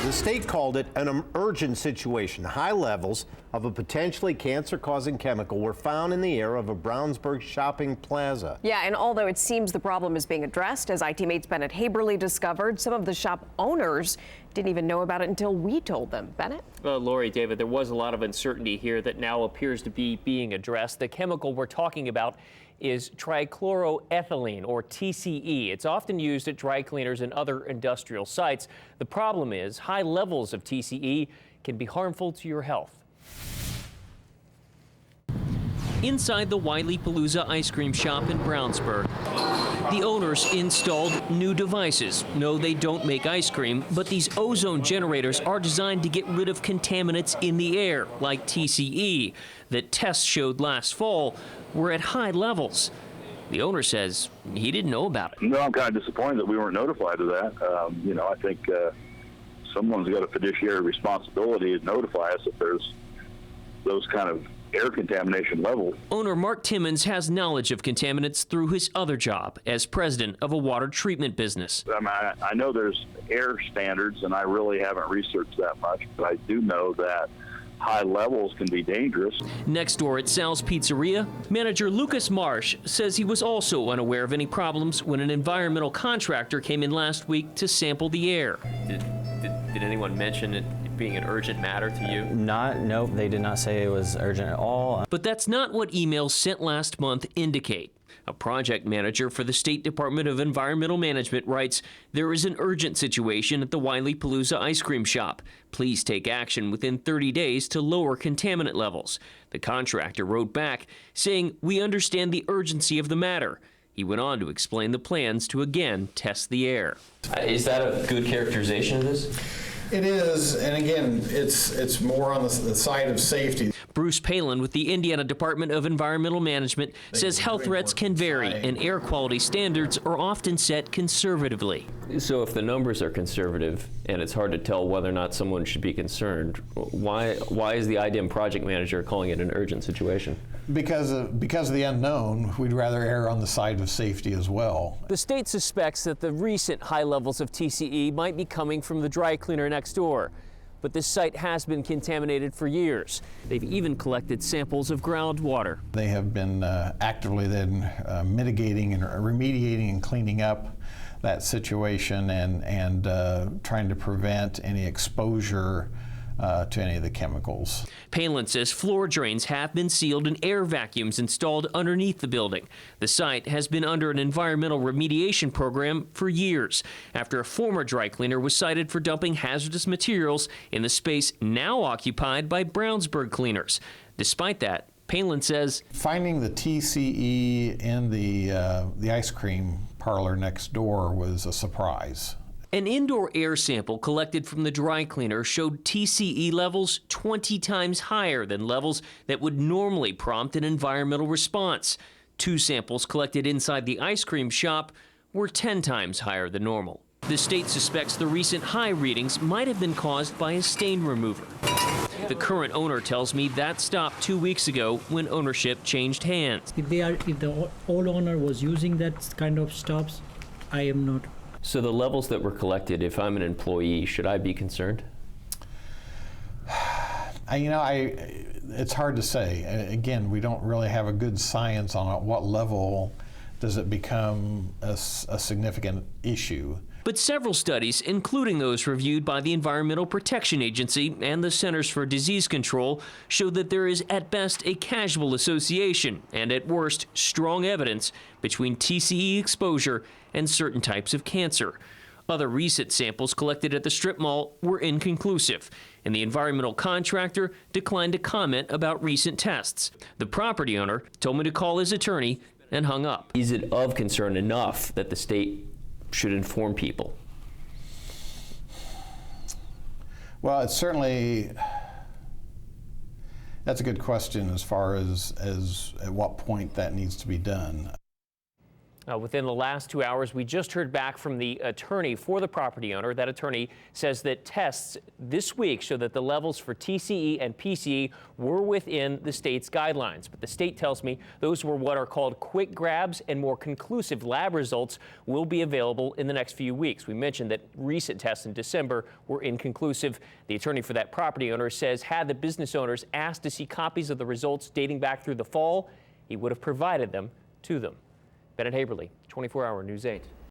The state called it an urgent situation. High levels of a potentially cancer-causing chemical were found in the air of a Brownsburg shopping plaza. Yeah, and although it seems the problem is being addressed, as IT mate's Bennett Haberly discovered, some of the shop owners didn't even know about it until we told them. Bennett? Well, Lori, David, there was a lot of uncertainty here that now appears to be being addressed. The chemical we're talking about is trichloroethylene, or TCE. It's often used at dry cleaners and other industrial sites. The problem is high levels of TCE can be harmful to your health. Inside the Wiley Palooza ice cream shop in Brownsburg, the owners installed new devices. No, they don't make ice cream, but these ozone generators are designed to get rid of contaminants in the air, like TCE, that tests showed last fall were at high levels. The owner says he didn't know about it. No, I'm kind of disappointed that we weren't notified of that. I think someone's got a fiduciary responsibility to notify us if there's those kind of air contamination levels. Owner Mark Timmons has knowledge of contaminants through his other job as president of a water treatment business. I know there's air standards, and I really haven't researched that much, but I do know that high levels can be dangerous. Next door at Sal's Pizzeria, manager Lucas Marsh says he was also unaware of any problems when an environmental contractor came in last week to sample the air. Did anyone mention it being an urgent matter to you? Nope, they did not say it was urgent at all. But that's not what emails sent last month indicate. A project manager for the State Department of Environmental Management writes, "There is an urgent situation at the Wiley Palooza ice cream shop. Please take action within 30 days to lower contaminant levels." The contractor wrote back saying, "We understand the urgency of the matter." He went on to explain the plans to again test the air. Is that a good characterization of this? It is, and again, it's more on the side of safety. Bruce Palin with the Indiana Department of Environmental Management says health threats can vary and air quality standards are often set conservatively. So if the numbers are conservative and it's hard to tell whether or not someone should be concerned, why is the IDEM project manager calling it an urgent situation? Because of the unknown, we'd rather err on the side of safety as well. The state suspects that the recent high levels of TCE might be coming from the dry cleaner next door. But this site has been contaminated for years. They've even collected samples of groundwater. They have been actively then mitigating and remediating and cleaning up that situation and trying to prevent any exposure to any of the chemicals. Palin says floor drains have been sealed and air vacuums installed underneath the building. The site has been under an environmental remediation program for years after a former dry cleaner was cited for dumping hazardous materials in the space now occupied by Brownsburg cleaners. Despite that, Palin says finding the TCE in the ice cream parlor next door was a surprise. An indoor air sample collected from the dry cleaner showed TCE levels 20 times higher than levels that would normally prompt an environmental response. 2 samples collected inside the ice cream shop were 10 times higher than normal. The state suspects the recent high readings might have been caused by a stain remover. The current owner tells me that stopped 2 weeks ago when ownership changed hands. If the old owner was using that kind of stops, I am not. So the levels that were collected, if I'm an employee, should I be concerned? It's hard to say. Again, we don't really have a good science on at what level does it become a significant issue. But several studies, including those reviewed by the Environmental Protection Agency and the Centers for Disease Control, show that there is at best a casual association and at worst strong evidence between TCE exposure and certain types of cancer. Other recent samples collected at the strip mall were inconclusive, and the environmental contractor declined to comment about recent tests. The property owner told me to call his attorney and hung up. Is it of concern enough that the state should inform people? Well, it's certainly, that's a good question as far as at what point that needs to be done. Within the last 2 hours, we just heard back from the attorney for the property owner. That attorney says that tests this week show that the levels for TCE and PCE were within the state's guidelines. But the state tells me those were what are called quick grabs, and more conclusive lab results will be available in the next few weeks. We mentioned that recent tests in December were inconclusive. The attorney for that property owner says had the business owners asked to see copies of the results dating back through the fall, he would have provided them to them. Bennett Haberly, 24-Hour News 8.